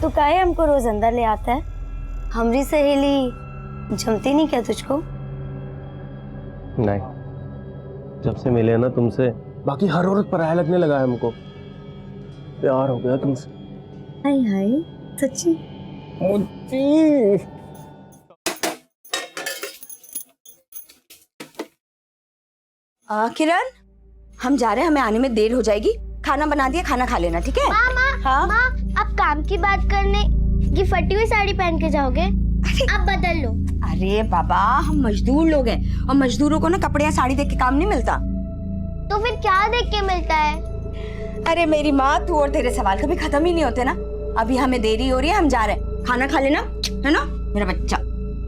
तू काहे हमको रोज अंदर ले आता है? हमारी सहेली जमती नहीं क्या तुझको? नहीं, जब से मिले ना तुमसे बाकी हर औरत पराया लगने लगा है हमको। प्यार हो गया तुमसे। हाय हाय, सच्ची? किरण, हम जा रहे हैं, हमें आने में देर हो जाएगी। खाना बना दिया, खाना खा लेना, ठीक है? माँ, माँ, आप काम की बात करने ये फटी हुई साड़ी पहन के जाओगे? आप बदल लो। अरे बाबा, हम मजदूर लोग हैं और मजदूरों को ना कपड़े या साड़ी देख के काम नहीं मिलता। तो फिर क्या देख के मिलता है? अरे मेरी माँ, तू और तेरे सवाल कभी खत्म ही नहीं होते ना। अभी हमें देरी हो रही है, हम जा रहे हैं। खाना खा लेना, है ना मेरा बच्चा?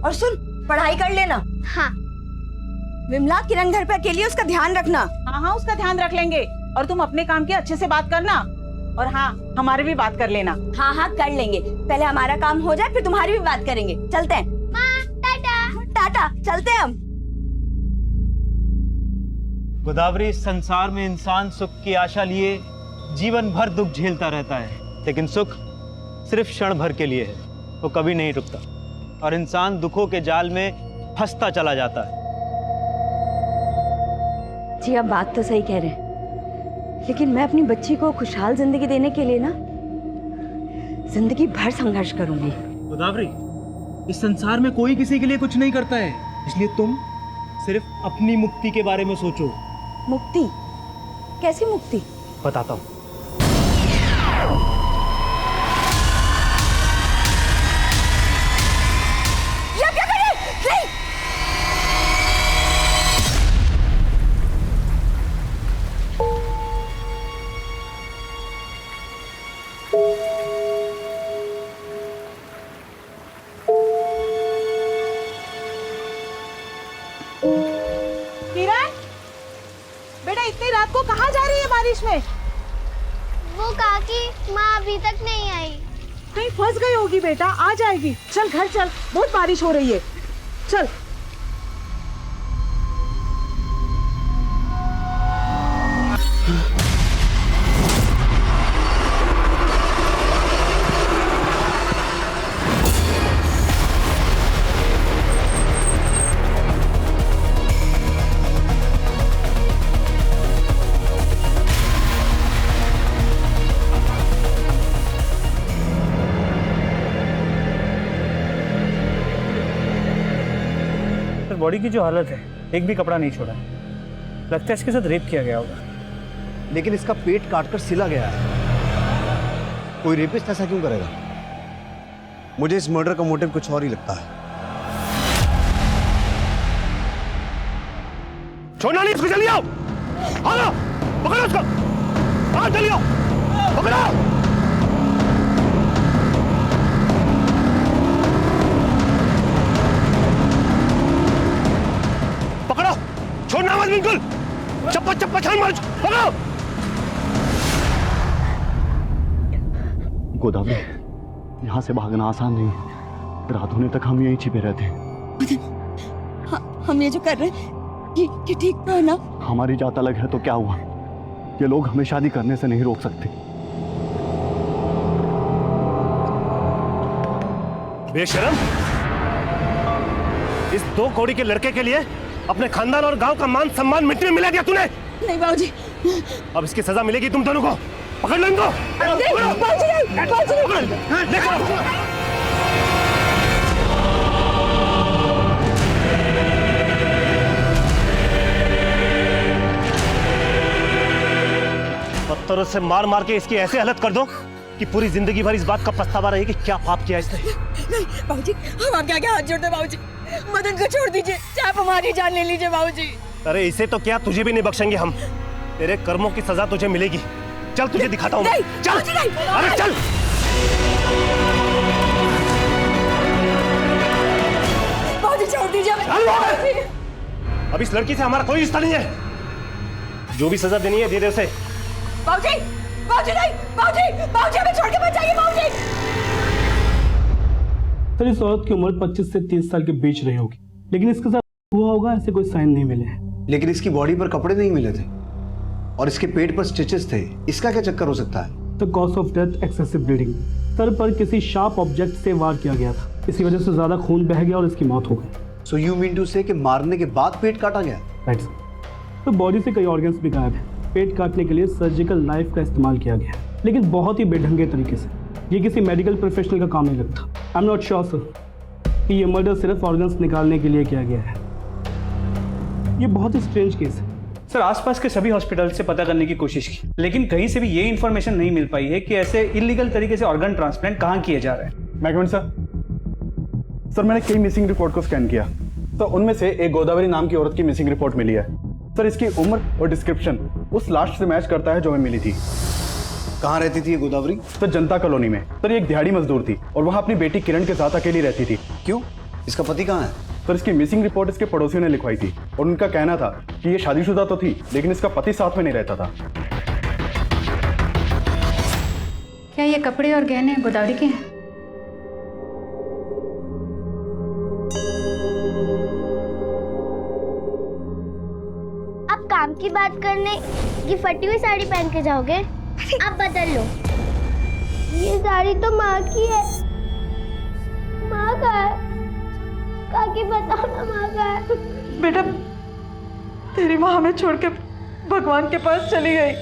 और सुन, पढ़ाई कर लेना। हाँ। विमला, किरण घर पे अकेली है, उसका ध्यान रखना। हाँ हाँ, उसका ध्यान रख लेंगे। और तुम अपने काम की अच्छे से बात करना, और हाँ, हमारे भी बात कर लेना। हाँ हाँ, कर लेंगे। पहले हमारा काम हो जाए, फिर तुम्हारी भी बात करेंगे। चलते हैं। माँ, टाटा। टाटा, चलते हैं हम। गोदावरी, संसार में इंसान सुख की आशा लिए जीवन भर दुख झेलता रहता है, लेकिन सुख सिर्फ क्षण भर के लिए है, वो कभी नहीं रुकता और इंसान दुखों के जाल में फंसता चला जाता है। जी, आप बात तो सही कह रहे हैं, लेकिन मैं अपनी बच्ची को खुशहाल जिंदगी देने के लिए ना जिंदगी भर संघर्ष करूंगी। गोदावरी, इस संसार में कोई किसी के लिए कुछ नहीं करता है, इसलिए तुम सिर्फ अपनी मुक्ति के बारे में सोचो। मुक्ति? कैसी मुक्ति? बताता हूँ। किरण, बेटा इतनी रात को कहाँ जा रही है बारिश में? वो काकी, माँ अभी तक नहीं आई। कहीं फंस गई होगी बेटा, आ जाएगी। चल घर चल, बहुत बारिश हो रही है। चल। बॉडी की जो हालत है, एक भी कपड़ा नहीं छोड़ा, लगता है इसके साथ रेप किया गया होगा। लेकिन इसका पेट काटकर सिला गया है। कोई रेपिस्ट ऐसा क्यों करेगा? मुझे इस मर्डर का मोटिव कुछ और ही लगता है। छोड़ना नहीं इसको, जल्दी आओ। आओ, पकड़ो उसको। आओ जल्दी आओ, पकड़ो। छोड़ना मत बिल्कुल, चप्पा चप्पा छान मार, पकड़ो। गोदावरी, यहाँ से भागना आसान नहीं है। रात होने तक हम यहीं छिपे रहते हैं। हम ये जो कर रहे हैं, ये ठीक तो है ना? हमारी जात अलग है तो क्या हुआ? ये लोग हमें शादी करने से नहीं रोक सकते। बेशरम, इस 2 कौड़ी के लड़के के लिए अपने खानदान और गांव का मान सम्मान मिट्टी में मिला दिया तूने। नहीं बाबूजी, अब इसकी सजा मिलेगी तुम दोनों को। पकड़ लो इनको। पत्थरों से मार मार के इसकी ऐसे हालत कर दो कि पूरी जिंदगी भर इस बात का पछतावा रहे कि क्या पाप किया इसने। नहीं बाबूजी, हम आपके आगे हाथ जोड़ते हैं बाबूजी। मदन को छोड़ दीजिए, चाहे आप हमारी जान ले लीजिए बाबूजी। अरे इसे तो क्या, तुझे भी नहीं बख्शेंगे हम। तेरे कर्मों की सजा तुझे मिलेगी। चल तुझे दिखाता हूँ। चल, अरे चल। बाबूजी छोड़ दीजिए। अब इस लड़की से हमारा कोई रिश्ता नहीं है। जो भी सजा देनी है दे दे उसे। बाबूजी, बाबूजी नहीं, बाबूजी, बाबूजी हमें छोड़ के मत जाइए बाबूजी। सर, इस औरत की उम्र 25 से 30 साल के बीच रही होगी, लेकिन इसके साथ हुआ होगा ऐसे कोई साइन नहीं मिले हैं। लेकिन इसकी बॉडी पर कपड़े नहीं मिले थे और इसके पेट पर स्टिचेस थे। इसका क्या चक्कर हो सकता है? The cause of death excessive bleeding. Sir पर किसी शार्प ऑब्जेक्ट से वार किया गया था। इसी वजह से ज़्यादा खून बह गया और इसकी मौत हो गई। सो यू मीन टू से कि मारने के बाद पेट काटा गया? Right sir. तो बॉडी से कई ऑर्गन्स भी गायब हैं। पेट काटने के लिए सर्जिकल नाइफ का इस्तेमाल किया गया, लेकिन बहुत ही बेढंगे तरीके से। ये किसी मेडिकल प्रोफेशनल का काम नहीं लगता। I am not sure sir कि ये मर्डर सिर्फ ऑर्गन्स निकालने के लिए किया गया है। ये बहुत ही स्ट्रेंज केस है। सर आसपास के सभी हॉस्पिटल से पता करने की कोशिश की, लेकिन कहीं से भी ये इन्फॉर्मेशन नहीं मिल पाई है कि ऐसे इलीगल तरीके से ऑर्गन ट्रांसप्लांट कहाँ किए जा रहे हैं। मैकमेंट सर, मैंने कई मिसिंग रिपोर्ट को स्कैन किया, तो उनमें से एक गोदावरी नाम की औरत की मिसिंग रिपोर्ट मिली है। सर इसकी उम्र और डिस्क्रिप्शन उस लास्ट से मैच करता है जो हमें मिली थी। कहाँ रहती थी ये गोदावरी? सर जनता कॉलोनी में। सर ये एक दिहाड़ी मजदूर थी और वहाँ अपनी बेटी किरण के साथ अकेली रहती थी। क्यों? इसका पति कहाँ है? सर इसकी मिसिंग रिपोर्ट इसके पड़ोसियों ने लिखवाई थी और उनका कहना था कि ये शादीशुदा तो थी, लेकिन इसका पति साथ में नहीं रहता था। क्या ये कपड़े और गहने गोदावरी के हैं? आप काम की बात करने ये फटी हुई साड़ी पहन के जाओगे? आप बदल लो। ये साड़ी तो माँ की है। माँ का है। काकी बताओ ना, माँ का है। बेटा तेरी माँ हमें छोड़ के भगवान के पास चली गई।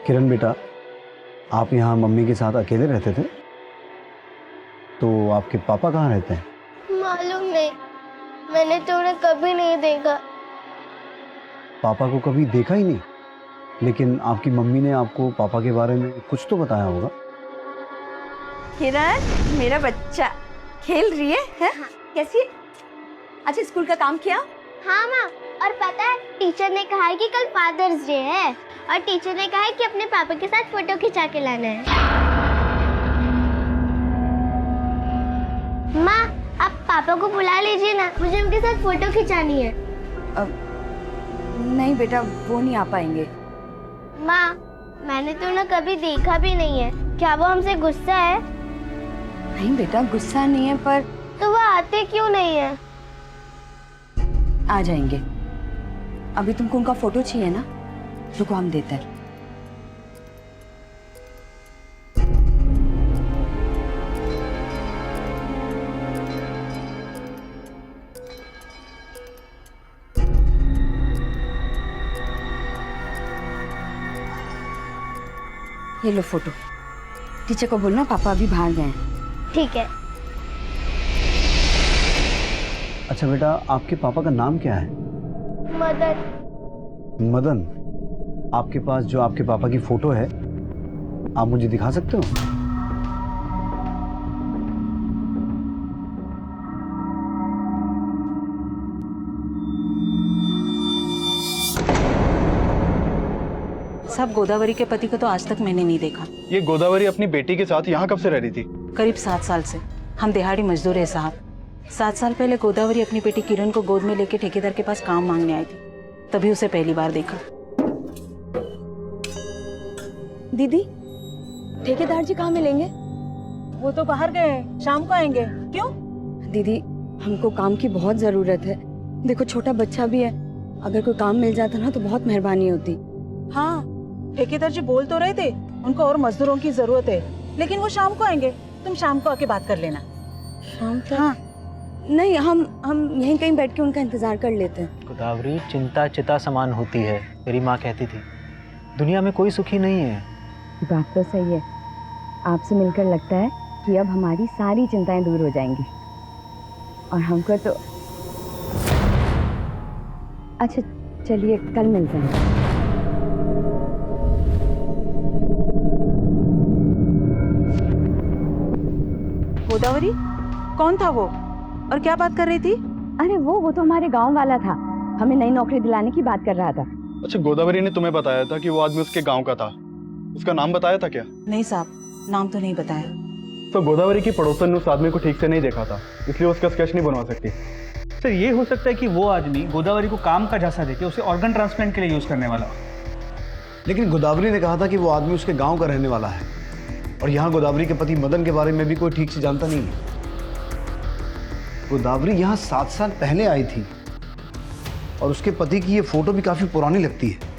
किरण बेटा, आप यहाँ मम्मी के साथ अकेले रहते थे, तो आपके पापा कहाँ रहते हैं? मालूम नहीं, मैंने तो उन्हें कभी नहीं देखा। पापा को कभी देखा ही नहीं? लेकिन आपकी मम्मी ने आपको पापा के बारे में कुछ तो बताया होगा। किरण मेरा बच्चा खेल रही है? कैसी है? अच्छा स्कूल का काम किया? हाँ माँ, और पता है टीचर ने कहा है कि कल फादर्स डे है और टीचर ने कहा है कि अपने पापा के साथ फोटो खिंचा के लाना है। माँ आप पापा को बुला लीजिए ना, मुझे उनके साथ फोटो खिंचानी है। नहीं बेटा वो नहीं आ पाएंगे। माँ मैंने तो उन्हें कभी देखा भी नहीं है, क्या वो हमसे गुस्सा है? नहीं बेटा गुस्सा नहीं है, पर तो वो आते क्यों नहीं है? आ जाएंगे। अभी तुमको उनका फोटो चाहिए ना, रुको हम देते हैं। ये लो फोटो। टीचर को बोलना पापा अभी बाहर गए हैं। ठीक है। अच्छा बेटा, आपके पापा का नाम क्या है? मदन। मदन। आपके पास जो आपके पापा की फोटो है, आप मुझे दिखा सकते हो? सब गोदावरी के पति को तो आज तक मैंने नहीं देखा। ये गोदावरी अपनी बेटी के साथ यहाँ कब से रह रही थी? करीब 7 साल से। हम दिहाड़ी मजदूर है साहब। 7 साल पहले गोदावरी अपनी बेटी किरण को गोद में लेके ठेकेदार के पास काम मांगने आई थी, तभी उसे पहली बार देखा। दीदी ठेकेदार जी कहाँ मिलेंगे? वो तो बाहर गए, शाम को आएंगे। क्यों? दीदी हमको काम की बहुत जरूरत है। देखो छोटा बच्चा भी है, अगर कोई काम मिल जाता ना तो बहुत मेहरबानी होती। हाँ ठेकेदार जी बोल तो रहे थे उनको और मजदूरों की जरूरत है, लेकिन वो शाम को आएंगे। तुम शाम को आके बात कर लेना। शाम तक? हाँ नहीं, हम यहीं कहीं बैठ के उनका इंतजार कर लेते हैं। गोदावरी चिंता चिता समान होती है, मेरी माँ कहती थी। दुनिया में कोई सुखी नहीं है। बात तो सही है। आपसे मिलकर लगता है कि अब हमारी सारी चिंताएं दूर हो जाएंगी और हमको तो। अच्छा चलिए कल मिलते हैं। गोदावरी कौन था वो और क्या बात कर रही थी? अरे वो तो हमारे गांव वाला था, हमें नई नौकरी दिलाने की बात कर रहा था। अच्छा गोदावरी ने तुम्हें बताया था कि वो आदमी उसके गांव का था, उसका नाम बताया था क्या? नहीं साहब, नाम तो नहीं बताया। तो गोदावरी की पड़ोसन ने उस आदमी को ठीक से नहीं देखा था, इसलिए उसका स्केच नहीं बनवा सकती। सर ये हो सकता है कि वो आदमी गोदावरी को काम का झांसा देके उसे ऑर्गन ट्रांसप्लांट के लिए यूज करने वाला। लेकिन गोदावरी ने कहा था कि वो आदमी उसके गांव का रहने वाला है। और यहाँ गोदावरी के पति मदन के बारे में भी कोई ठीक से जानता नहीं है। गोदावरी यहाँ 7 साल पहले आई थी और उसके पति की ये फोटो भी काफी पुरानी लगती है।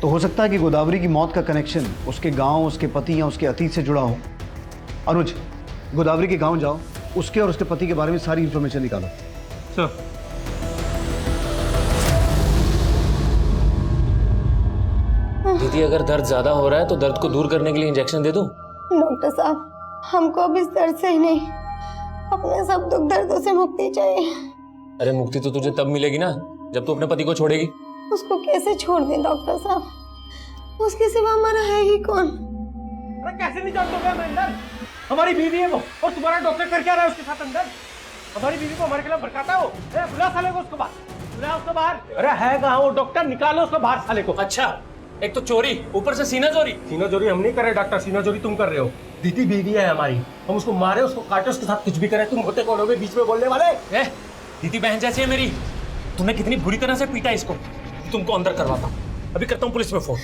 तो हो सकता है कि गोदावरी की मौत का कनेक्शन उसके गांव, उसके पति या उसके अतीत से जुड़ा हो। अनुज, गोदावरी के गांव जाओ, उसके और उसके पति के बारे में सारी इंफॉर्मेशन निकालो। सर दीदी, अगर दर्द ज्यादा हो रहा है तो दर्द को दूर करने के लिए इंजेक्शन दे दूं? डॉक्टर साहब, हमको अब इस दर्द से ही नहीं, अपने सब दुख दर्दों से मुक्ति चाहिए। अरे मुक्ति तो तुझे तब मिलेगी ना जब तू अपने पति को छोड़ेगी। उसको कैसे छोड़ दें डॉक्टर साहब, उसके सिवा हमारा है ही कौन? अरे कैसे नहीं जानते हो अंदर? हमारी बीवी है वो, और तुम्हारा डॉक्टर कर क्या रहा है उसके साथ अंदर? हमारी बीवी को हमारे खिलाफ भड़काता हो। बुला साले को उसको बाहर, बुला उसको बाहर। अरे है कहाँ वो डॉक्टर? निकालो उसको बाहर साले को। अच्छा, एक तो चोरी, ऊपर से सीना चोरी। सीना चोरी हम नहीं कर रहे डॉक्टर, सीना चोरी तुम कर रहे हो। दीदी बीवी है हमारी, हम उसको मारे, उसको काटे, उसके साथ कुछ भी करें। तुम होते कौन हो बीच में बोलने वाले? दीदी बहन जैसी है मेरी। तूने कितनी बुरी तरह से पीटा इसको, तुमको अंदर करवाता हूँ। अभी करता हूँ पुलिस में फोन।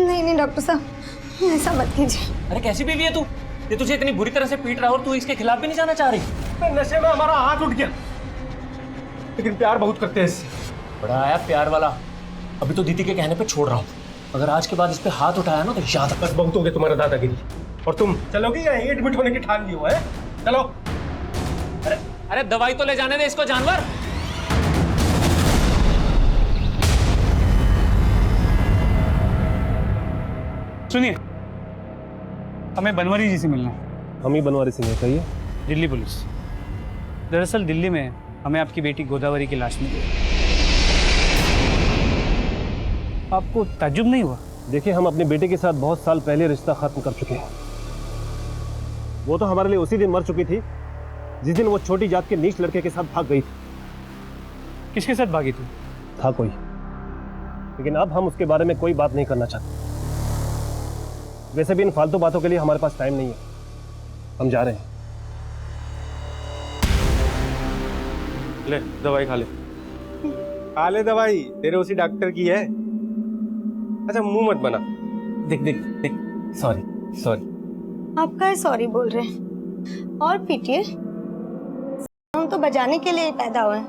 नहीं डॉक्टर साहब, ऐसा मत कीजिए। अरे कैसी बीवी है तू? ये तुझे इतनी बुरी तरह से पीट रहा है और तू इसके खिलाफ भी नहीं जाना चाह रही? नशे में हमारा हाथ उठ गया, लेकिन प्यार बहुत करते हैं इससे। बड़ा आया प्यार वाला। अभी तो दीदी के कहने पे छोड़ रहा हूँ, अगर आज के बाद इस पे हाथ उठाया ना तो याद रख। बस बहुत हो गया तुम्हारा दादागिरी। और तुम चलोगे या एडमिट होने की ठान ली हुआ है? चलो। अरे दवाई तो ले जाने दे इसको जानवर। सुनिए, हमें बनवारी जी से मिलना है। हम ही बनवारी सिंह है, कहिए। दिल्ली पुलिस। दरअसल दिल्ली में हमें आपकी बेटी गोदावरी की लाश मिली। आपको ताज्जुब नहीं हुआ? देखिए, हम अपने बेटे के साथ बहुत साल पहले रिश्ता खत्म कर चुके हैं। वो तो हमारे लिए उसी दिन मर चुकी थी जिस दिन वो छोटी जात के नीच लड़के के साथ भाग गई थी। किसके साथ भागी थी? था कोई, लेकिन अब हम उसके बारे में कोई बात नहीं करना चाहते। वैसे भी इन फालतू बातों के लिए हमारे पास टाइम नहीं है, हम जा रहे हैं। ले दवाई खा ले। खा ले दवाई, तेरे उसी डॉक्टर की है। अच्छा मुंह मत बना। देख देख देख, सॉरी सॉरी। आप काहे सॉरी बोल रहे हैं? और पीटिए, हम तो बजाने के लिए पैदा हुए हैं।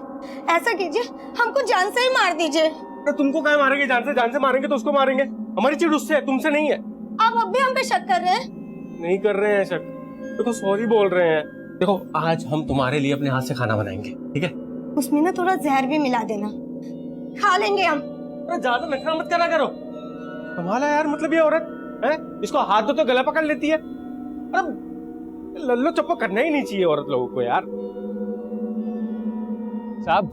ऐसा कीजिए, हमको जान से ही मार दीजिए। तो तुमको क्या मारेंगे? जान से मारेंगे तो उसको मारेंगे। हमारी चीज उससे है, तुमसे नहीं है। आप अब भी हम पे शक कर रहे हैं? नहीं कर रहे हैं शक, देखो सॉरी बोल रहे हैं। देखो आज हम तुम्हारे लिए अपने हाथ से खाना बनाएंगे, ठीक है? उसमें ना थोड़ा जहर भी मिला देना, खा लेंगे हम। अरे ज्यादा नखरा मत करा करो। कमाल है यार, मतलब ये औरत है, इसको हाथ दो तो गला पकड़ लेती है। अरे लल्लो चप्पो करना ही नहीं चाहिए औरत लोगों को यार। साहब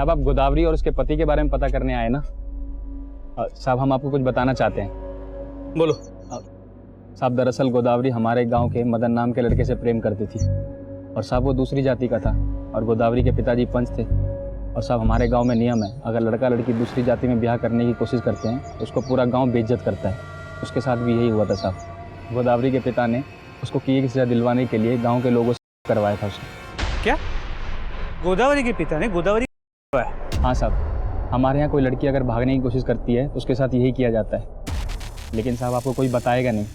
आप गोदावरी और उसके पति के बारे में पता करने आए ना? साहब हम आपको कुछ बताना चाहते हैं। बोलो। साहब दरअसल गोदावरी हमारे गांव के मदन नाम के लड़के से प्रेम करती थी, और साहब वो दूसरी जाति का था, और गोदावरी के पिताजी पंच थे। और साहब हमारे गांव में नियम है, अगर लड़का लड़की दूसरी जाति में ब्याह करने की कोशिश करते हैं तो उसको पूरा गांव बेइज्जत करता है। उसके साथ भी यही हुआ था साहब। गोदावरी के पिता ने उसको किए की सजा दिलवाने के लिए गाँव के लोगों से करवाया था उसने। क्या? गोदावरी के पिता ने गोदावरी? हाँ साहब, हमारे यहाँ कोई लड़की अगर भागने की कोशिश करती है तो उसके साथ यही किया जाता है। लेकिन साहब आपको कोई बताएगा नहीं,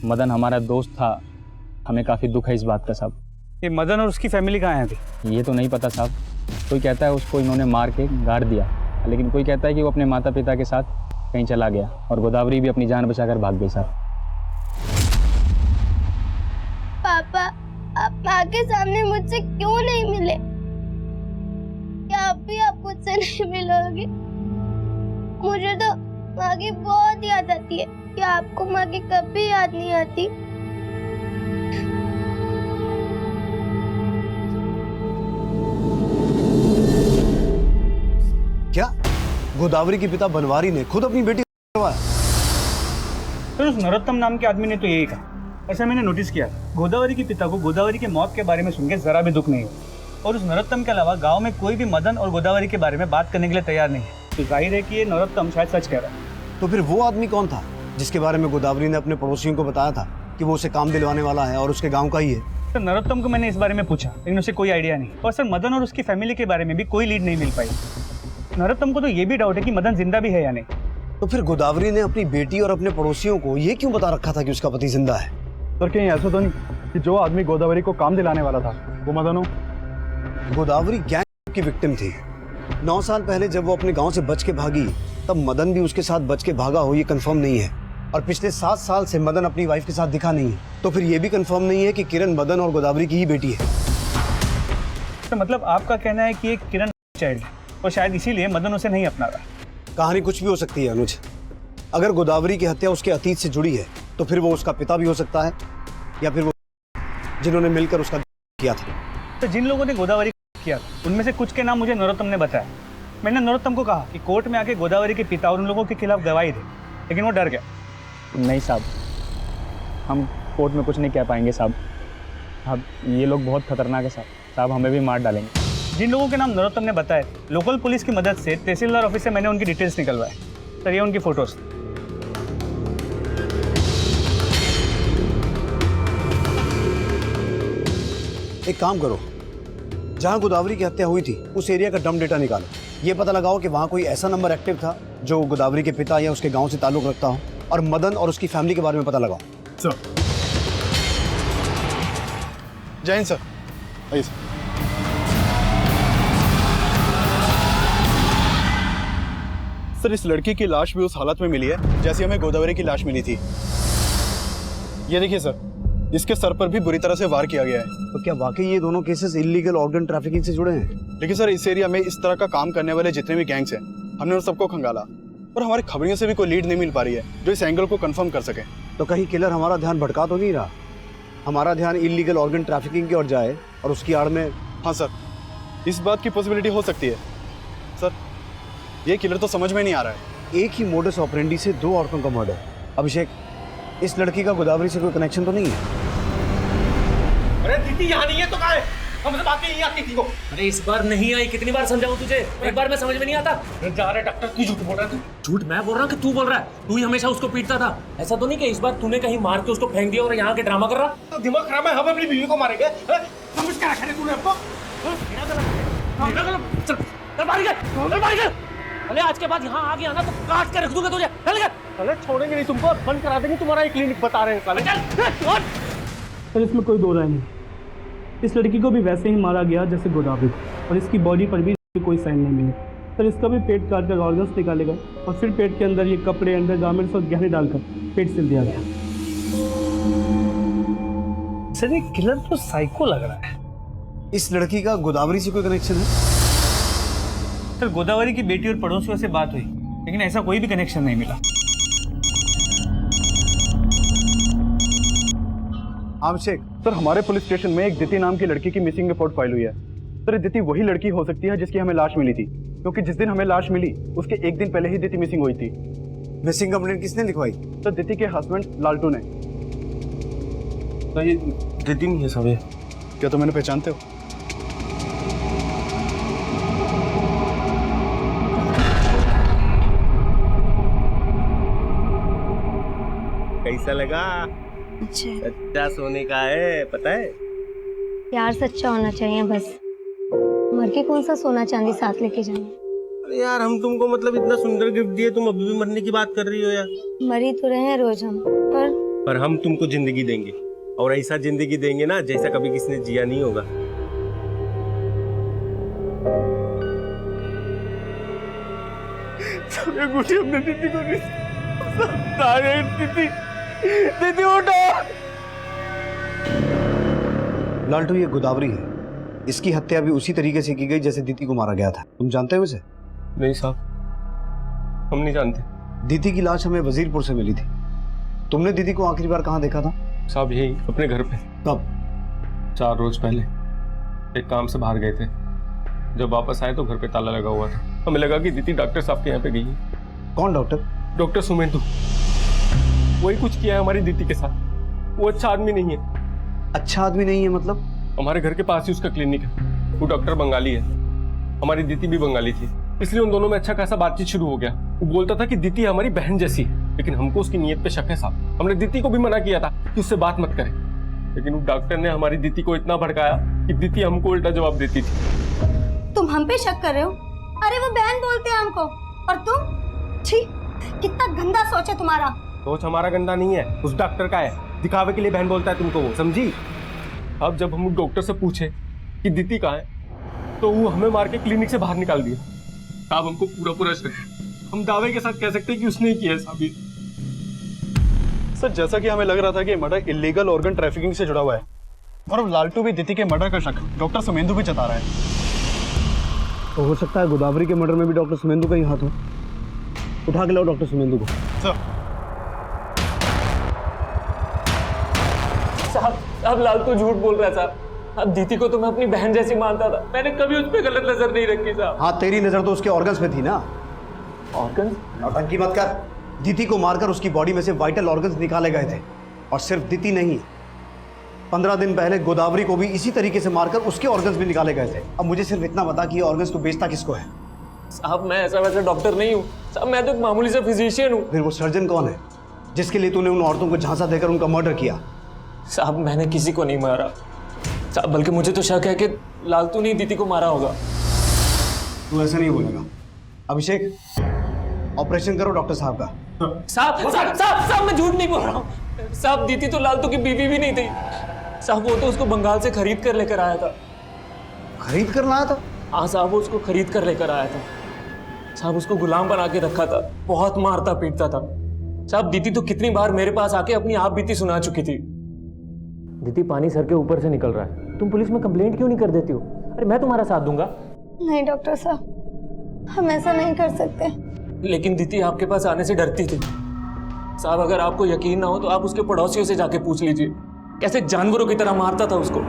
मदन हमारा दोस्त था, हमें काफ़ी दुख है इस बात का साहब। ये मदन और उसकी फैमिली कहाँ है अभी? ये तो नहीं पता साहब। कोई कहता है उसको इन्होंने मार के गाड़ दिया, लेकिन कोई कहता है कि वो अपने माता पिता के साथ कहीं चला गया, और गोदावरी भी अपनी जान बचाकर भाग गई साहब। पापा, आप माँ के सामने मुझसे क्यों नहीं मिले? क्या अब भी आप मुझसे नहीं मिलोगे? मुझे तो माँ की बहुत याद आती है। क्या आपको माँ की कभी याद नहीं आती? क्या गोदावरी के पिता बनवारी ने खुद अपनी बेटी को करवाया? तो उस नरोत्तम नाम के आदमी ने तो यही कहा। ऐसा मैंने नोटिस किया, गोदावरी के पिता को गोदावरी के मौत के बारे में सुन के जरा भी दुख नहीं हुआ, और उस नरोत्तम के अलावा गांव में कोई भी मदन और गोदावरी के बारे में बात करने के लिए तैयार नहीं है। तो जाहिर है कि ये नरोत्तम शायद सच कह रहा है। तो फिर वो आदमी कौन था जिसके बारे में गोदावरी ने अपने पड़ोसियों को बताया था कि वो उसे काम दिलवाने वाला है और उसके गाँव का ही है? सर नरोत्तम को मैंने इस बारे में पूछा, लेकिन उसे कोई आइडिया नहीं। और सर मदन और उसकी फैमिली के बारे में भी कोई लीड नहीं मिल पाई। नरोत्तम को तो ये भी डाउट है कि मदन जिंदा भी है या नहीं। तो फिर गोदावरी ने अपनी बेटी और अपने पड़ोसियों को ये क्यों बता रखा था कि उसका पति जिंदा है? सर कहीं ऐसा तो नहीं कि जो आदमी गोदावरी को काम दिलाने वाला था वो मदन हो? गोदावरी गैंग की विक्टिम थी। 9 साल पहले जब वो अपने गांव से बच के भागी तब मदन भी उसके साथ बच के भागा हो, ये कंफर्म नहीं है। और पिछले 7 साल से मदन अपनी वाइफ के साथ दिखा नहीं है, तो फिर ये भी कंफर्म नहीं है कि किरण मदन और गोदावरी की ही बेटी है। तो मतलब आपका कहना है कि एक किरण चाइल्ड है और शायद इसीलिए मदन उसे नहीं अपना रहा। कहानी कुछ भी हो सकती है अनुज। अगर गोदावरी की हत्या उसके अतीत से जुड़ी है तो फिर वो उसका पिता भी हो सकता है, या फिर वो जिन्होंने मिलकर उसका किया था। तो जिन लोगों ने गोदावरी को किया उनमें से कुछ के नाम मुझे नरोत्तम ने बताया। मैंने नरोत्तम को कहा कि कोर्ट में आके गोदावरी के पिता और उन लोगों के खिलाफ गवाही दे, लेकिन वो डर गया। नहीं साहब, हम कोर्ट में कुछ नहीं कह पाएंगे साहब। अब ये लोग बहुत खतरनाक है साहब, हमें भी मार डालेंगे। जिन लोगों के नाम नरोत्तम ने बताए, लोकल पुलिस की मदद से तहसीलदार ऑफिस से मैंने उनकी डिटेल्स निकलवाए। सर ये उनकी फोटोज। एक काम करो, जहां गोदावरी की हत्या हुई थी उस एरिया का डम डेटा निकालो। ये पता लगाओ कि वहां कोई ऐसा नंबर एक्टिव था जो गोदावरी के पिता या उसके गांव से ताल्लुक रखता हो, और मदन और उसकी फैमिली के बारे में पता लगाओ। सर जय हिंद सर। आइए सर। सर इस लड़की की लाश भी उस हालत में मिली है जैसे हमें गोदावरी की लाश मिली थी। ये देखिए सर, इसके सर पर भी बुरी तरह से वार किया गया है। तो क्या वाकई ये दोनों केसेस इलीगल ऑर्गन ट्रैफिकिंग से जुड़े हैं? देखिए सर, इस एरिया में इस तरह का काम करने वाले जितने भी गैंग्स हैं, हमने उन सबको खंगाला, और हमारी खबरों से भी कोई लीड नहीं मिल पा रही है जो इस एंगल को कंफर्म कर सके। तो कहीं किलर हमारा ध्यान भटका तो नहीं रहा? हमारा ध्यान इलीगल ऑर्गन ट्रैफिकिंग की ओर जाए और उसकी आड़ में। हाँ सर, इस बात की पॉसिबिलिटी हो सकती है। सर ये किलर तो समझ में नहीं आ रहा है। एक ही मोडस ऑपरेंडी से 2 औरतों का मर्डर। अभिषेक, इस लड़की का गोदावरी से कोई कनेक्शन तो नहीं है? अरे दीदी यहाँ नहीं है तो कहाँ है? हमसे बात नहीं आती थी को। अरे इस बार नहीं आई, कितनी बार समझाऊं तुझे? एक बार में समझ में नहीं आता। जा रहे डॉक्टर, तू झूठ बोल रहा है। झूठ मैं बोल रहा हूँ कि तू बोल रहा है? तू ही हमेशा उसको पीटता था। ऐसा तो नहीं कि इस बार तूने कहीं मार के उसको फेंक दिया और यहाँ के ड्रामा कर रहा? तो दिमाग खराब है, हम अपनी बीवी को मारेंगे? समझ क्या रखा है तूने हमको? अरे आज के बाद यहाँ आ गया ना तो काट के रख दूंगा तुझे। चल गया। अरे छोड़ेंगे नहीं तुमको, बंद करा देंगे तुम्हारा एक क्लिनिक, बता रहे हैं साले। सर इसमें कोई दो राय नहीं। इस लड़की को भी वैसे ही मारा गया जैसे गोदावरी को, और इसकी बॉडी पर भी कोई साइन नहीं मिले। सर इसका भी पेट काट कर ऑर्गन्स निकाले गए और फिर पेट के अंदर ये कपड़े, अंडरगारमेंट्स और गहने डालकर पेट सिल दिया गया। सर ये किलर तो साइको लग रहा है। इस लड़की का गोदावरी से कोई कनेक्शन है? सर गोदावरी की बेटी और पड़ोसियों से बात हुई, लेकिन ऐसा कोई भी कनेक्शन नहीं मिला। अभिषेक सर, हमारे पुलिस स्टेशन में एक दिति नाम की लड़की की मिसिंग रिपोर्ट फाइल हुई है। सर दिति वही लड़की हो सकती है जिसकी हमें लाश मिली थी, क्योंकि जिस दिन हमें लाश मिली उसके एक दिन पहले ही दिति मिसिंग हुई थी। मिसिंग कंप्लेंट किसने लिखवाई? सर दिति के हस्बैंड लालटू ने। तो ये दीदी नहीं है सब ये? क्या तुम मैंने पहचानते हो? कैसा लगा? सच्चा सोने का है, पता है? प्यार सच्चा होना चाहिए बस। मर के कौन सा सोना चांदी साथ लेके जाएंगे? अरे यार हम तुमको मतलब इतना सुंदर गिफ्ट दिए, तुम अभी भी मरने की बात कर रही हो यार। मरी तो रहे हैं रोज हम, पर हम तुमको जिंदगी देंगे, और ऐसा जिंदगी देंगे ना जैसा कभी किसी ने जिया नहीं होगा। गुटी हमने दीदी को दीदी उठो। लालटू ये गोदावरी है, इसकी हत्या भी उसी तरीके से की गई जैसे दीति को मारा गया था। तुम जानते हो इसे? नहीं साहब, हम नहीं जानते। दीति की लाश हमें वजीरपुर से मिली थी। तुमने दीदी को आखिरी बार कहाँ देखा था? साहब यही अपने घर पे। कब? 4 रोज पहले। एक काम से बाहर गए थे, जब वापस आए तो घर पे ताला लगा हुआ था। हमें लगा कि दीदी डॉक्टर साहब के यहाँ पे गई है। कौन डॉक्टर? डॉक्टर सुमेंदु। वही कुछ किया है हमारी दीदी के साथ। वो अच्छा आदमी नहीं है। अच्छा आदमी नहीं है मतलब? हमारे घर के पास ही उसका क्लिनिक है। वो डॉक्टर बंगाली है, हमारी दीदी भी बंगाली थी, इसलिए उन दोनों में अच्छा खासा बातचीत शुरू हो गया। वो बोलता था कि दीदी हमारी बहन जैसी है, लेकिन हमको उसकी नीयत पे शक है साहब। हमने दीदी को भी मना किया था कि उससे बात मत करें, लेकिन वो डॉक्टर ने हमारी दीदी को इतना भड़काया कि दीदी हमको उल्टा जवाब देती थी। तुम हम पे शक कर रहे हो? अरे वो बहन बोलते हैं हमको, और तुम? छी, कितना गंदा सोच है तुम्हारा। सोच हमारा गंदा नहीं है, उस डॉक्टर का है, दिखावे के लिए बहन बोलता है तुमको वो, समझी? अब जब हम डॉक्टर से पूछे कि दीदी कहाँ है तो वो हमें मार के क्लिनिक से बाहर निकाल दिया। साहब हमको पूरा पूरा शक है, हम दावे के साथ कह सकते हैं कि उसने ही किया है साहब। सर जैसा कि हमें लग रहा था कि मर्डर इलीगल ऑर्गन ट्रैफिकिंग से जुड़ा हुआ है और अब लालटू भी दीदी के मर्डर का शक डॉक्टर सुमेंदु भी जता रहा है। तो हो सकता है गोदावरी के मर्डर में भी डॉक्टर सुमेंदु का ही हाथ हो। उठा के लाओ डॉक्टर सुमेंदु को। सर साहब अब लाल तो झूठ बोल रहा है साहब। अब दीदी को तो मैं अपनी बहन जैसी मानता था, मैंने कभी उस पर गलत नजर नहीं रखी साहब। हाँ तेरी नजर तो उसके ऑर्गन्स पे थी ना। ऑर्गन? नौटंकी मत कर। दीदी को मारकर उसकी बॉडी में से वाइटल ऑर्गन्स निकाले गए थे और सिर्फ दीदी नहीं, 15 दिन पहले गोदावरी को भी इसी तरीके से मारकर उसके ऑर्गन्स भी निकाले गए थे। अब मुझे सिर्फ इतना बता कि ये ऑर्गन्स तो बेचता किसको है? साहब मैं ऐसा वैसा डॉक्टर नहीं हूँ साहब, मैं तो एक मामूली सा फिजिशियन हूँ। फिर वो सर्जन कौन है जिसके लिए तूने उन औरतों को झांसा देकर उनका मर्डर किया? साहब मैंने किसी को नहीं मारा साहब, बल्कि मुझे तो शक है कि लालतू ने दीदी को मारा होगा। तू ऐसा नहीं बोलेगा। अभिषेक ऑपरेशन करो डॉक्टर साहब का। साहब साहब साहब साहब मैं झूठ नहीं बोल रहा हूँ साहब, दीदी तो लालतू की बीवी भी नहीं थी साहब, वो तो उसको बंगाल से खरीद कर लेकर आया था। खरीद कर लाया था? हाँ साहब वो उसको खरीद कर लेकर आया था साहब, उसको गुलाम बना के रखा था, बहुत मारता पीटता था साहब। दीदी तो कितनी बार मेरे पास आके अपनी आप बीती सुना चुकी थी। दीदी पानी सर के ऊपर से निकल रहा है, तुम पुलिस में कंप्लेंट क्यों नहीं कर देती हो? अरे मैं तुम्हारा साथ दूंगा। नहीं डॉक्टर साहब, हम ऐसा नहीं कर सकते। लेकिन दीदी आपके पास आने से डरती थी साहब। अगर आपको यकीन ना हो तो आप उसके पड़ोसियों से जाके पूछ लीजिए, कैसे जानवरों की तरह मारता था उसको।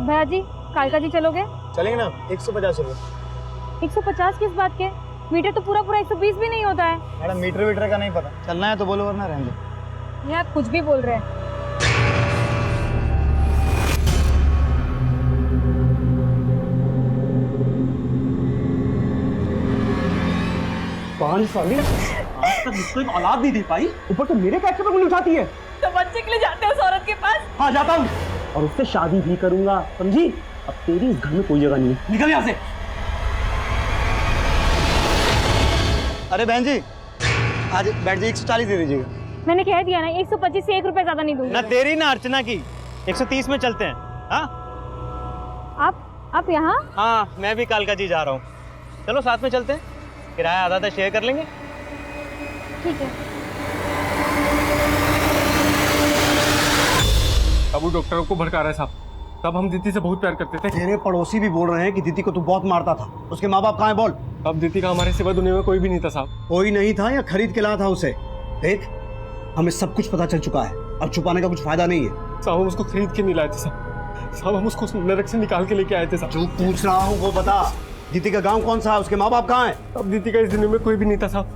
भैया जी कालका जी चलोगे? चलेंगे ना, 150 रुपये। 150 किस बात के? मीटर तो पूरा 120 भी नहीं होता है। मैडम मीटर वीटर का नहीं पता, चलना है तो बोलो वरना रहने दो। ये आप कुछ भी बोल रहे हैं। पांच साल आज तक मुझको एक औलाद नहीं दे पाई, ऊपर से मेरे कैसे पर उंगली उठाती है। तो बच्चे के लिए जाते हो उस औरत के पास? हाँ जाता हूँ और उससे शादी भी करूंगा, समझी? अब तेरी इस घर में कोई जगह नहीं है, निकल यहाँ से। अरे बहन जी आज बैठ जाइए, 140 दे दीजिएगा। मैंने कह दिया ना 125 से 1 रुपए ज्यादा नहीं दूंगी। ना तेरी ना अर्चना की, 130 में चलते हैं। हाँ आप यहाँ? हाँ मैं भी कालका जी जा रहा हूँ, चलो साथ में चलते हैं, किराया आधा आधा शेयर कर लेंगे। ठीक है। अब वो डॉक्टरों को भड़का रहा है साहब, तब हम दीदी से बहुत प्यार करते थे। तेरे पड़ोसी भी बोल रहे हैं कि दीदी को तू बहुत मारता था, उसके माँ बाप कहाँ हैं बोल? अब दीदी का हमारे सिवा दुनिया में कोई भी नहीं था साहब। कोई नहीं था या खरीद के लाया था उसे? देख हमें सब कुछ पता चल चुका है, अब छुपाने का कुछ फायदा नहीं है। साहब हम उसको खरीद के नहीं लाए थे साहब, हम उसको नरक से निकाल के लेके आए थे साहब। जो पूछ रहा हूँ वो बता, दीदी का गांव कौन सा है, उसके माँ बाप कहाँ हैं? अब दीदी का इस दुनिया में कोई भी नहीं था साहब,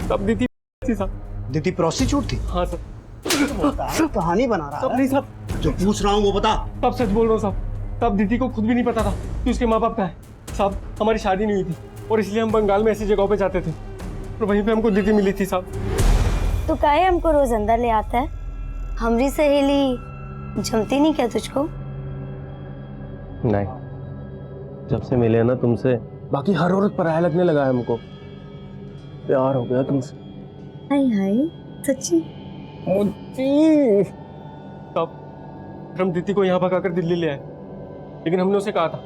तब दीदी थी साहब। दीदी प्रोस्टिट्यूट थी? हाँ सर। कहानी बना रहा है। नहीं साहब, जो पूछ रहा हूँ वो बता। तब सच बोल रहा हूँ साहब, तब दीदी को खुद भी नहीं पता था कि उसके माँ बाप कहाँ है साहब। हमारी शादी नहीं हुई थी और इसलिए हम बंगाल में ऐसी जगहों पे जाते थे और वहीं पे हमको दीदी मिली थी साहब। तो काहे हमको रोज अंदर ले आता है? हमारी सहेली जमती नहीं क्या तुझको? नहीं, जब से मिले ना तुमसे बाकी हर औरत पराया लगने लगा है हमको, प्यार हो गया तुमसे। हाय हाय सच्ची? तब हम दीदी को यहाँ भगाकर दिल्ली ले आए, लेकिन हमने उसे कहा था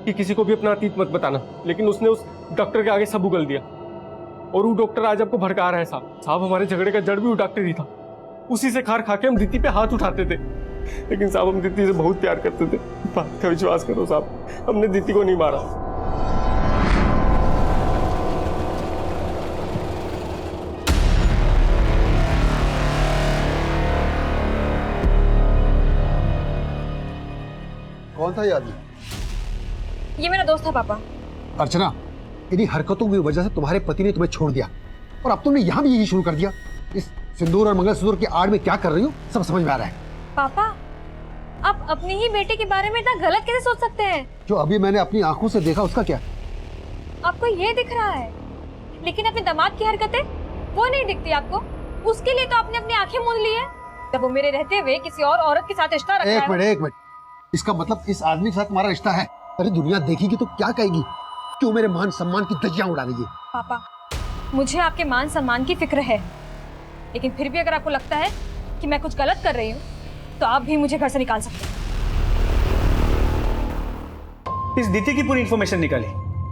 कि किसी को भी अपना अतीत मत बताना, लेकिन उसने उस डॉक्टर के आगे सब उगल दिया और वो डॉक्टर आज आपको भड़का रहा है साहब। हमारे झगड़े का जड़ भी वो डॉक्टर ही था, उसी से खार खा के हम दीदी पे हाथ उठाते थे, लेकिन साहब हम दीदी से बहुत प्यार करते थे। बात का विश्वास करो साहब, हमने दीदी को नहीं मारा। कौन था ये आदमी? ये मेरा दोस्त था पापा। अर्चना, इन्हीं हरकतों की वजह से तुम्हारे पति ने तुम्हें छोड़ दिया और अब तुमने यहाँ भी यही शुरू कर दिया। इस सिंदूर और मंगलसूत्र की आड़ में क्या कर रही हो सब समझ में आ रहा है। पापा आप अपनी ही बेटे के बारे में इतना गलत कैसे सोच सकते हैं? जो अभी मैंने अपनी आंखों से देखा उसका क्या? आपको ये दिख रहा है, लेकिन अपने दामाद की हरकतें वो नहीं दिखती आपको। उसके लिए तो आपने अपनी आंखें मूंद ली है जब वो मेरे रहते हुए किसी और औरत के साथ रिश्ता रखा है। एक मिनट, इसका मतलब इस आदमी के साथ तुम्हारा रिश्ता है? अरे दुनिया देखेगी तो क्या कहेगी? क्यों मेरे मान सम्मान की धज्जियां उड़ा रही है? पापा, मुझे आपके मान सम्मान की फिक्र है, लेकिन फिर भी अगर आपको लगता है कि मैं कुछ गलत कर रही हूँ तो आप भी मुझे घर से निकाल सकते हैं। इस दीदी की पूरी इन्फॉर्मेशन निकाली।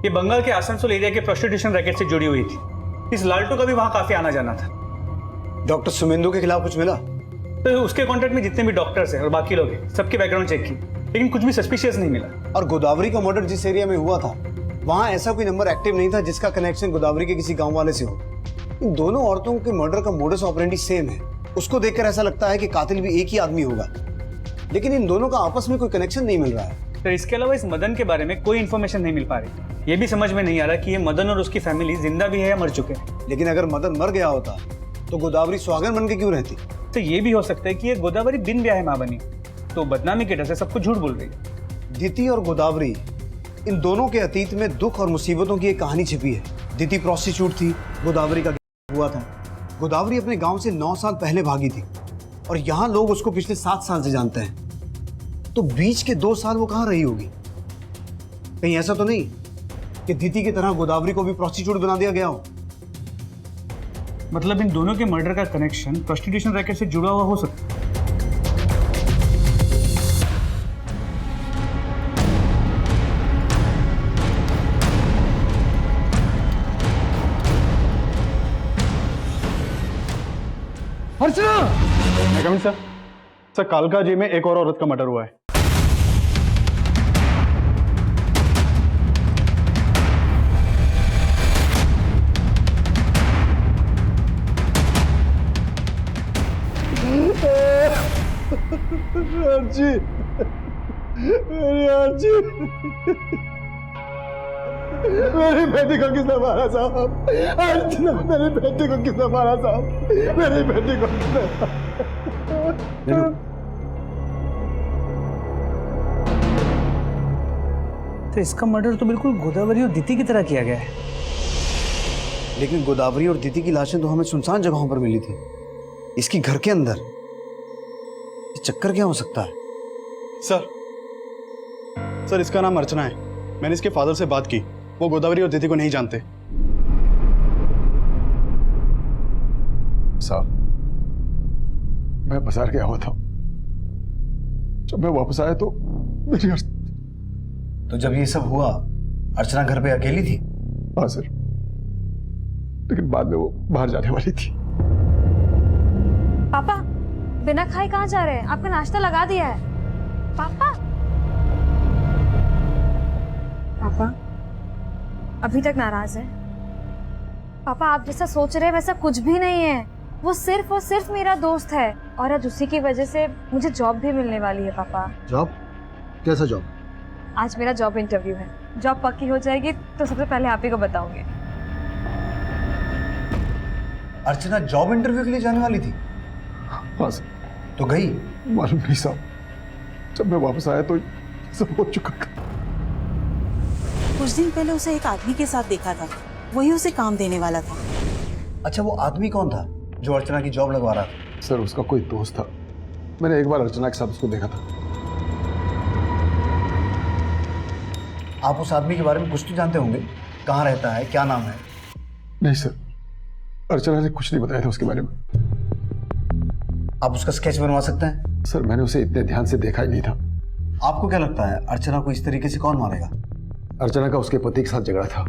ये बंगाल के आसनसोल एरिया के प्रोस्टिट्यूशन रैकेट से जुड़ी हुई थी। इस लालटू का भी वहां काफी आना जाना था। डॉक्टर सुमेंदु के खिलाफ कुछ मिला? तो उसके कॉन्टेक्ट में जितने भी डॉक्टर्स हैं और बाकी लोग हैं, सबके बैकग्राउंड चेक की, लेकिन कुछ भी सस्पिशियस नहीं मिला। और गोदावरी का मर्डर जिस एरिया में हुआ था, वहां ऐसा कोई नंबर एक्टिव नहीं था जिसका कनेक्शन गोदावरी के किसी गांव वाले से हो। इन दोनों औरतों के मर्डर का मोडस ऑपरेंडी सेम है। उसको देखकर ऐसा लगता है कि कातिल भी एक ही आदमी होगा, लेकिन इन दोनों का आपस में कोई कनेक्शन नहीं मिल रहा है। तो इसके अलावा इस मदन के बारे में कोई इन्फॉर्मेशन नहीं मिल पा रही। ये भी समझ में नहीं आ रहा कि ये मदन और उसकी फैमिली जिंदा भी है या मर चुके हैं। लेकिन अगर मदन मर गया होता तो गोदावरी सुहागन बन के क्यों रहती? तो ये भी हो सकता है कि ये गोदावरी बिन ब्याह मां बनी, तो बदनामी के डर से सब कुछ झूठ बोल रही है। दीति और गोदावरी, इन दोनों के अतीत में दुख और मुसीबतों की एक कहानी छिपी है। दीति प्रोस्टिट्यूट थी, गोदावरी का हुआ था। गोदावरी अपने गांव से 9 साल पहले भागी थी और यहाँ लोग उसको पिछले 7 साल से जानते हैं। तो बीच के 2 साल वो कहाँ रही होगी? कहीं ऐसा तो नहीं कि दीति की तरह गोदावरी को भी प्रोस्टिट्यूट बना दिया गया हो? मतलब इन दोनों के मर्डर का कनेक्शन प्रोस्टिट्यूशन रैकेट से जुड़ा हुआ हो सकता है। अर्चना! मैं कमिंग सर। सर, कालका जी में एक और औरत का मर्डर हुआ है। अर्जी, मेरी अर्जी, मेरी बेटी को किसने मारा साहब? अर्चना, मेरी बेटी को किसने मारा साहब? मेरी बेटी को किसने? तो इसका मर्डर तो बिल्कुल गोदावरी और दीति की तरह किया गया है। लेकिन गोदावरी और दीति की लाशें तो हमें सुनसान जगहों पर मिली थी। इसकी घर के अंदर ये चक्कर क्या हो सकता है? सर, इसका नाम अर्चना है। मैंने इसके फादर से बात की, वो गोदावरी और दीदी को नहीं जानते। साहब, मैं बाजार गया हुआ था। जब मैं वापस आया तो मेरी तो जब ये सब हुआ, अर्चना घर पे अकेली थी? हाँ सर, लेकिन बाद में वो बाहर जाने वाली थी। पापा, बिना खाए कहाँ जा रहे हैं? आपका नाश्ता लगा दिया है। पापा, पापा अभी तक नाराज है? पापा, आप जैसा सोच रहे हैं वैसा कुछ भी नहीं है। वो सिर्फ और सिर्फ मेरा दोस्त है और आज उसी की वजह से मुझे जॉब भी मिलने वाली है। पापा, जॉब? कैसा जॉब? आज मेरा जॉब इंटरव्यू है। जॉब पक्की हो जाएगी तो सबसे पहले आप ही को बताऊंगी। अर्चना जॉब इंटरव्यू के लिए जाने वाली थी? हाँ सर। तो गई? मालूम नहीं साहब, जब मैं वापस आया तो सब हो चुका था। कुछ दिन पहले उसे एक आदमी के साथ देखा था, वही उसे काम देने वाला था। अच्छा, वो आदमी कौन था जो अर्चना की जॉब लगवा रहा था? सर, उसका कोई दोस्त था। मैंने एक बार अर्चना के साथ उसको देखा था। आप उस आदमी के बारे में कुछ तो जानते होंगे? कहाँ रहता है, क्या नाम है? नहीं सर, अर्चना ने कुछ नहीं बताया था उसके बारे में। आप उसका स्केच बनवा सकते हैं? सर, मैंने उसे इतने ध्यान से देखा ही नहीं था। आपको क्या लगता है अर्चना को इस तरीके से कौन मारेगा? अर्चना का उसके पति के साथ झगड़ा था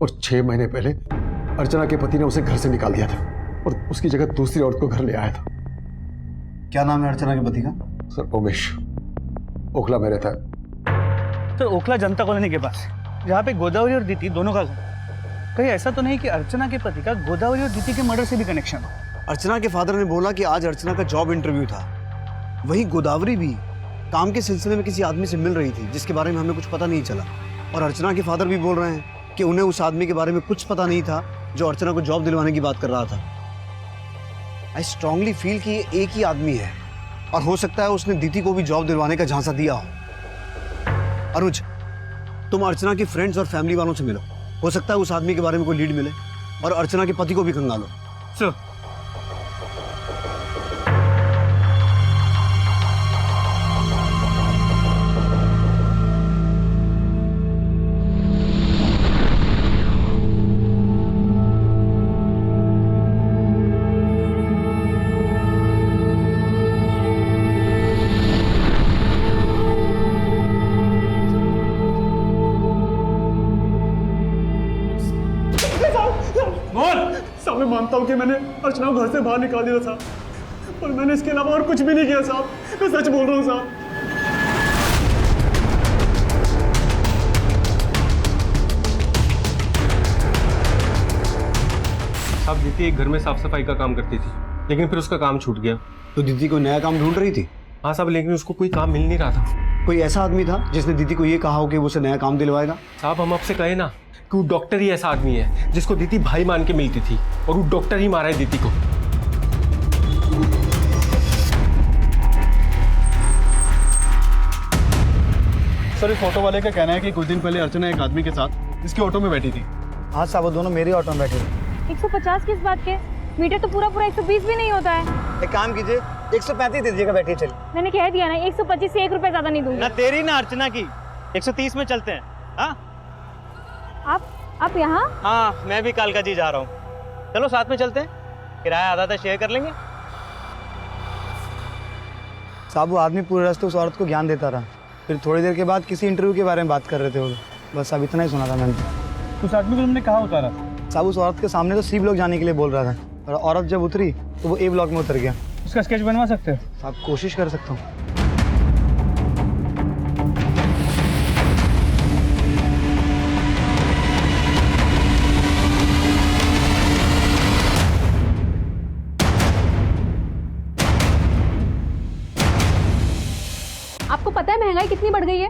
और 6 महीने पहले अर्चना के पति ने उसे घर से निकाल दिया था और उसकी जगह दूसरी औरत को घर ले आया था। क्या नाम है अर्चना के पति का? सर, उमेश। ओखला में रहता है। तो ओखला जनता कॉलोनी के पास, जहाँ पे गोदावरी और दीति दोनों का घर। कहीं ऐसा तो नहीं कि अर्चना के पति का गोदावरी और दीति के मर्डर से भी कनेक्शन हो? अर्चना के फादर ने बोला कि आज अर्चना का जॉब इंटरव्यू था। वहीं गोदावरी भी काम के सिलसिले में किसी आदमी से मिल रही थी जिसके बारे में हमें कुछ पता नहीं चला। और अर्चना के फादर भी बोल रहे हैं कि उन्हें उस आदमी के बारे में कुछ पता नहीं था जो अर्चना को जॉब दिलवाने की बात कर रहा था। आई स्ट्रांगली फील कि ये एक ही आदमी है और हो सकता है उसने दीति को भी जॉब दिलवाने का झांसा दिया हो। अनुज, तुम अर्चना की फ्रेंड्स और फैमिली वालों से मिलो। हो सकता है उस आदमी के बारे में कोई लीड मिले और अर्चना के पति को भी खंगालो। सर, बोल। साहब मैं मानता हूँ कि मैंने अर्चना को घर से बाहर निकाल दिया साहब, पर मैंने इसके अलावा और कुछ भी नहीं किया साहब, मैं सच बोल रहा हूँ साहब। साहब दीदी एक घर में साफ सफाई का काम करती थी, लेकिन फिर उसका काम छूट गया। तो दीदी कोई नया काम ढूंढ रही थी? हाँ साहब, लेकिन उसको कोई काम मिल नहीं रहा था। कोई ऐसा आदमी था जिसने दीदी को ये कहा हो कि वो उसे नया काम दिलवाएगा? साहब हम आपसे कहे ना कि वो डॉक्टर ही ऐसा आदमी है जिसको दीदी भाई मान के मिलती थी, और वो डॉक्टर ही मारा है दीदी को। सर इस ऑटो वाले का कहना है कि कुछ दिन पहले अर्चना एक आदमी के साथ इसकी ऑटो में बैठी थी। हाँ साहब, वो दोनों मेरे ऑटो में बैठे थे। 150 किस बात के? मीटर तो पूरा 120 भी नहीं होता है। एक काम कीजिए, 135 दे दीजिएगा, बैठिए चलिए। मैंने कह दिया ना, 125 से 1 रुपए ज्यादा नहीं दूंगी। ना तेरी ना अर्चना की, 130 में चलते हैं। हाँ आप यहाँ? हाँ, मैं भी कालका जी जा रहा हूँ। चलो साथ में चलते हैं, किराया आधा शेयर कर लेंगे। साहब वो आदमी पूरे रास्ते उस औरत को ज्ञान देता रहा, फिर थोड़ी देर के बाद किसी इंटरव्यू के बारे में बात कर रहे थे वो। बस अब इतना ही सुना था मैंने। उस आदमी को तुमने कहाँ उतारा? साहब उस औरत के सामने तो सी ब्लॉक जाने के लिए बोल रहा था, और औरत जब उतरी तो वो ए ब्लॉक में उतर गया। उसका स्केच बनवा सकते हो? साहब कोशिश कर सकता हूँ। आपको पता है महंगाई कितनी बढ़ गई है?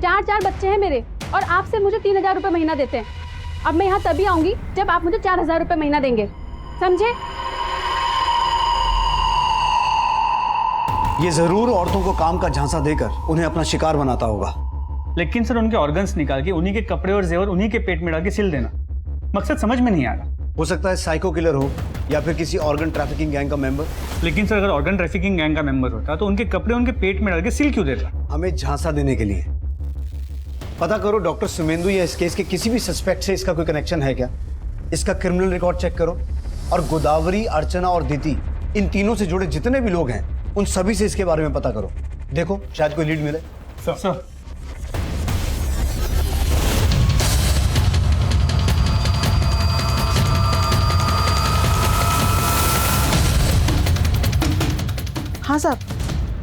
4 बच्चे हैं मेरे, और आपसे मुझे 3000 रुपये महीना देते हैं। अब मैं यहाँ तभी आऊंगी जब आप मुझे 4000 रुपये महीना देंगे, समझे? ये जरूर औरतों को काम का झांसा देकर उन्हें अपना शिकार बनाता होगा। लेकिन सर उनके ऑर्गन्स निकाल के उन्हीं के कपड़े और जेवर उन्हीं के पेट में डाल के सिल देना, मकसद समझ में नहीं आ रहा। हो सकता है साइको किलर हो या फिर किसी ऑर्गन ट्रैफिकिंग गैंग का मेंबर। लेकिन सर अगर ऑर्गन ट्रैफिकिंग गैंग का मेंबर होता तो उनके कपड़े उनके पेट में डाल के सिल क्यों देता? हमें झांसा देने के लिए। पता करो डॉक्टर सुमेंदु या इस केस के किसी भी सस्पेक्ट से इसका कोई कनेक्शन है क्या? इसका क्रिमिनल रिकॉर्ड चेक करो, और गोदावरी, अर्चना और दीदी, इन तीनों से जुड़े जितने भी लोग हैं उन सभी से इसके बारे में पता करो। देखो शायद कोई लीड मिले। सर हाँ साहब,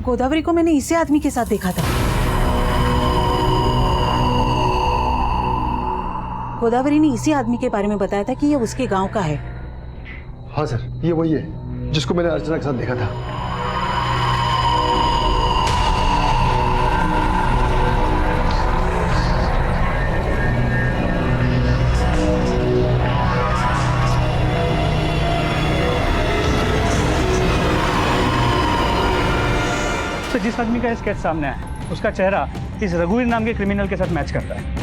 गोदावरी को मैंने इसी आदमी के साथ देखा था। गोदावरी ने इसी आदमी के बारे में बताया था कि ये उसके गांव का है। हाँ सर, ये वही है जिसको मैंने अर्चना के साथ देखा था। तो जिस आदमी का स्केच सामने आया उसका चेहरा इस रघुवीर नाम के क्रिमिनल के साथ मैच करता है।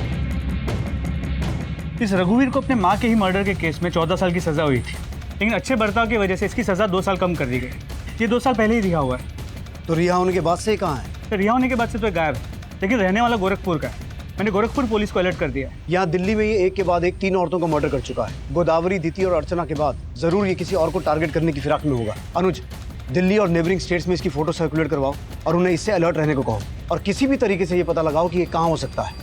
इस रघुवीर को अपने माँ के ही मर्डर के केस में 14 साल की सजा हुई थी, लेकिन अच्छे बर्ताव की वजह से इसकी सजा 2 साल कम कर दी गई। ये 2 साल पहले ही रिहा हुआ है। तो रिहा होने के बाद से कहाँ है? तो रिहा होने के बाद से तो गायब है, लेकिन रहने वाला गोरखपुर का है। मैंने गोरखपुर पुलिस को अलर्ट कर दिया है। यहाँ दिल्ली में ये एक के बाद एक 3 औरतों को मर्डर कर चुका है। गोदावरी, दीदी और अर्चना के बाद जरूर ये किसी और को टारगेट करने की फिराक में होगा। अनुज, दिल्ली और नेबरिंग स्टेट्स में इसकी फोटो सर्कुलेट करवाओ और उन्हें इससे अलर्ट रहने को कहो, और किसी भी तरीके से ये पता लगाओ कि ये कहाँ हो सकता है।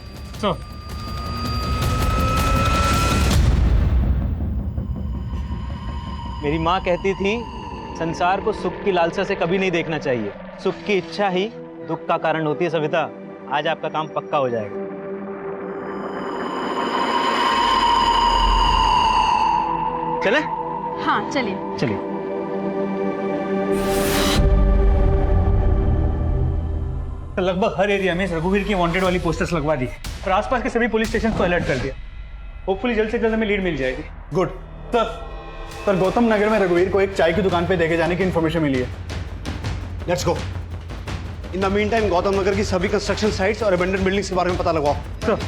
मेरी माँ कहती थी संसार को सुख की लालसा से कभी नहीं देखना चाहिए, सुख की इच्छा ही दुख का कारण होती है। सविता, आज आपका काम पक्का हो जाएगा। चले? हाँ चलिए। चलिए। तो लगभग हर एरिया में इस रघुवीर की वांटेड वाली पोस्टर्स लगवा दी और आसपास के सभी पुलिस स्टेशन को अलर्ट कर दिया। होपफुली जल्द से जल्द हमें लीड मिल जाएगी। गुड सर, गौतम नगर में रघुवीर को एक चाय की दुकान पे देखे जाने की इन्फॉर्मेशन मिली है। Let's go. In the meantime Gautam Nagar की सभी कंस्ट्रक्शन साइट्स और अबेंडन बिल्डिंग्स के बारे में पता लगाओ। सर।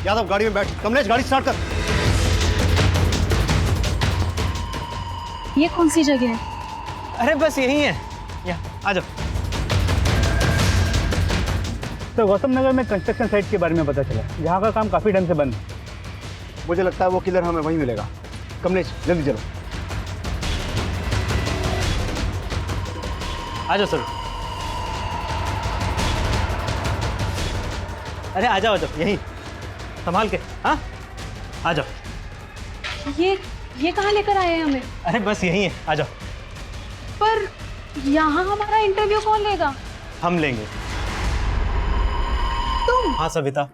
यादव गाड़ी में बैठ। कमलेश गाड़ी स्टार्ट कर। ये कौन सी जगह है? अरे बस यही है, यहाँ आ जाओ। तो गौतम नगर में कंस्ट्रक्शन साइट के बारे में पता चला, जहाँ का काम काफी टाइम से बंद है। मुझे लगता है वो किलर हमें वहीं मिलेगा। कमलेश जल्दी चलो। आ जाओ सर। अरे आ जाओ, यहीं संभाल के। हाँ आ जाओ। ये ये कहाँ लेकर आए हैं हमें? अरे बस यही है, आ जाओ। पर यहाँ हमारा इंटरव्यू कौन लेगा? हम लेंगे। तुम? हाँ सविता,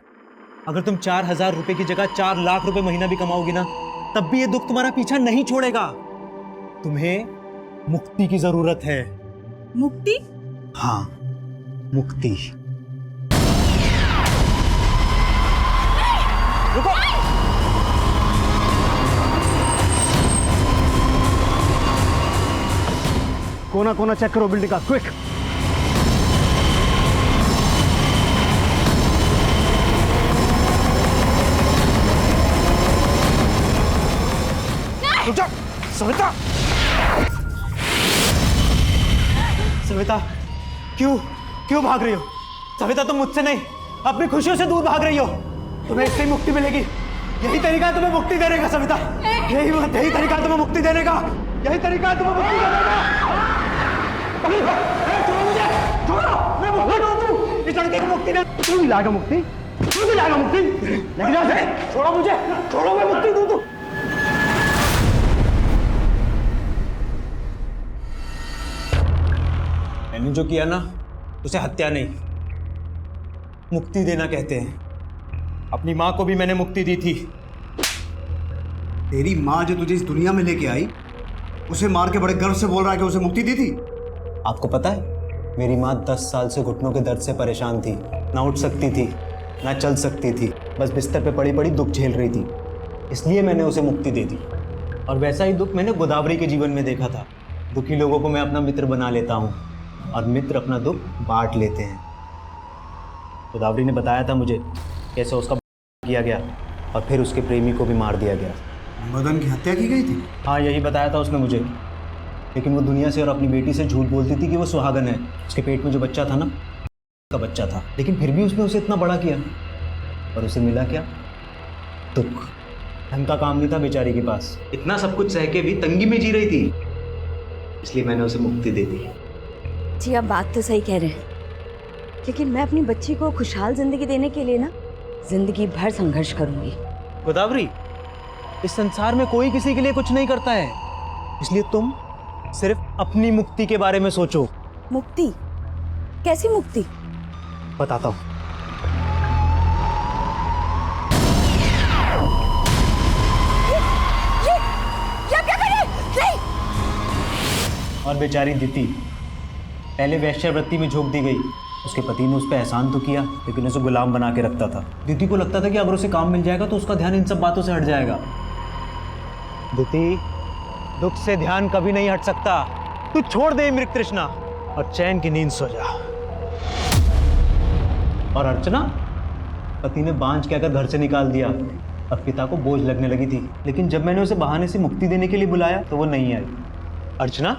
अगर तुम 4,000 रुपए की जगह 4 लाख रुपए महीना भी कमाओगी ना, तब भी ये दुख तुम्हारा पीछा नहीं छोड़ेगा। तुम्हें मुक्ति की जरूरत है। मुक्ति? हाँ, मुक्ति। रुको। कोना कोना चेक करो बिल्डिंग का, क्विक। सविता! सविता, क्यों भाग रही हो? सविता, तुम मुझसे नहीं, अपनी खुशियों से दूर भाग रही हो। तुम्हें इससे ही मुक्ति मिलेगी। यही तरीका है तुम्हें मुक्ति देने का सविता। यही तरीका है तुम्हें मुक्ति देने का। यही तरीका है तुम्हें मुक्ति देने का। छोड़ो मुझे, छोड़ो, मैं मुक्ति दूं। इस लड़के को मुक्ति दे। तू भी लाएगा मुक्ति? तू भी लाएगा मुक्ति? लेकिन ऐसे छोड़ो मुझे, छोड़ो, मैं मुक्ति दूं तू। मैंने जो किया ना, उसे हत्या नहीं, मुक्ति देना कहते हैं। अपनी माँ को भी मैंने मुक्ति दी थी। तेरी माँ जो तुझे इस दुनिया में लेके आई, उसे मार के बड़े गर्व से बोल रहा है कि उसे मुक्ति दी थी। आपको पता है, मेरी माँ 10 साल से घुटनों के दर्द से परेशान थी। ना उठ सकती थी, ना चल सकती थी, बस बिस्तर पे पड़ी पड़ी दुख झेल रही थी। इसलिए मैंने उसे मुक्ति दे दी। और वैसा ही दुख मैंने गोदावरी के जीवन में देखा था। दुखी लोगों को मैं अपना मित्र बना लेता हूँ और मित्र अपना दुख बांट लेते हैं। गोदावरी ने बताया था मुझे कैसे उसका किया गया और फिर उसके प्रेमी को भी मार दिया गया। मदन की हत्या की गई थी? हाँ, यही बताया था उसने मुझे। लेकिन वो दुनिया से और अपनी बेटी से झूठ बोलती थी कि वो सुहागन है। उसके पेट में जो बच्चा था ना, का बच्चा था। लेकिन फिर भी उसने उसे इतना बड़ा किया और उसे मिला क्या? दुख। ढंग का काम नहीं था बेचारी के पास। इतना सब कुछ सह के भी तंगी में जी रही थी, इसलिए मैंने उसे मुक्ति दे दी। जी आप बात तो सही कह रहे हैं, लेकिन मैं अपनी बच्ची को खुशहाल जिंदगी देने के लिए ना जिंदगी भर संघर्ष करूंगी। गोदावरी, इस संसार में कोई किसी के लिए कुछ नहीं करता है, इसलिए तुम सिर्फ अपनी मुक्ति के बारे में सोचो। मुक्ति? कैसी मुक्ति? बताता हूँ। ये क्या कर रहे हैं? नहीं! और बेचारी दीति पहले वैश्यावृत्ति में झोंक दी गई। उसके पति ने उस पर एहसान तो किया, लेकिन उसे गुलाम बना के रखता था। दीति को लगता था कि अगर उसे काम मिल जाएगा तो उसका ध्यान इन सब बातों से हट जाएगा। दीति, दुख से ध्यान कभी नहीं हट सकता। तू छोड़ दे मृग तृष्णा और चैन की नींद सो जा। और अर्चना, पति ने बांझ कहकर घर से निकाल दिया। अब पिता को बोझ लगने लगी थी, लेकिन जब मैंने उसे बहाने से मुक्ति देने के लिए बुलाया तो वो नहीं आई। अर्चना,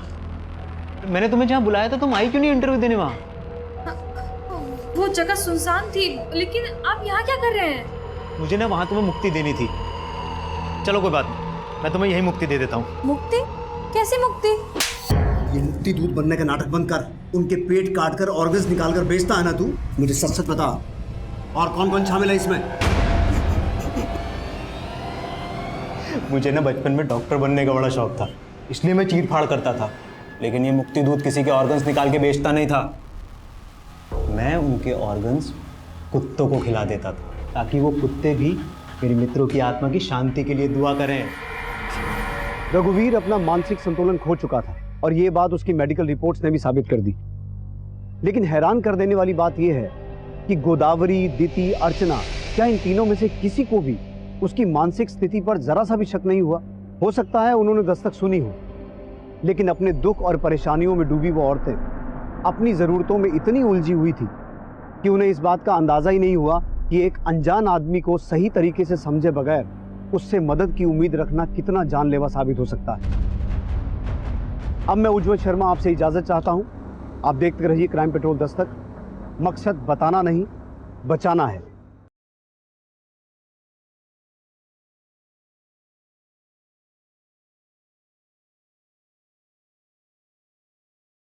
मैंने तुम्हें जहाँ बुलाया था, तुम आई क्यों नहीं इंटरव्यू देने वहाँ? वो जगह सुनसान थी, लेकिन आप यहाँ क्या कर रहे हैं? मुझे ना वहाँ तुम्हें मुक्ति देनी थी। चलो कोई बात नहीं, मैं तुम्हें यही मुक्ति दे देता हूँ। मुक्ति? कैसी मुक्ति? ये मुक्ति दूत बनने का नाटक बंद कर। उनके पेट काट कर ऑर्गन्स निकाल कर बेचता है ना तू? मुझे सच सच बता, और कौन कौन शामिल है इसमें? मुझे ना बचपन में डॉक्टर बनने का बड़ा शौक था, इसलिए मैं चीर फाड़ करता था। लेकिन ये मुक्ति दूत किसी के ऑर्गन्स निकाल के बेचता नहीं था। मैं उनके ऑर्गन्स कुत्तों को खिला देता था, ताकि वो कुत्ते भी मेरे मित्रों की आत्मा की शांति के लिए दुआ करें। रघुवीर अपना मानसिक संतुलन खो चुका था और ये बात उसकी मेडिकल रिपोर्ट्स ने भी साबित कर दी। लेकिन हैरान कर देने वाली बात यह है कि गोदावरी, दीति, अर्चना, क्या इन तीनों में से किसी को भी उसकी मानसिक स्थिति पर जरा सा भी शक नहीं हुआ? हो सकता है उन्होंने दस्तक सुनी हो, लेकिन अपने दुख और परेशानियों में डूबी वो औरतें अपनी ज़रूरतों में इतनी उलझी हुई थी कि उन्हें इस बात का अंदाज़ा ही नहीं हुआ कि एक अनजान आदमी को सही तरीके से समझे बगैर उससे मदद की उम्मीद रखना कितना जानलेवा साबित हो सकता है। अब मैं उज्ज्वल शर्मा आपसे इजाज़त चाहता हूँ। आप देखते रहिए क्राइम पेट्रोल दस्तक। मकसद बताना नहीं, बचाना है।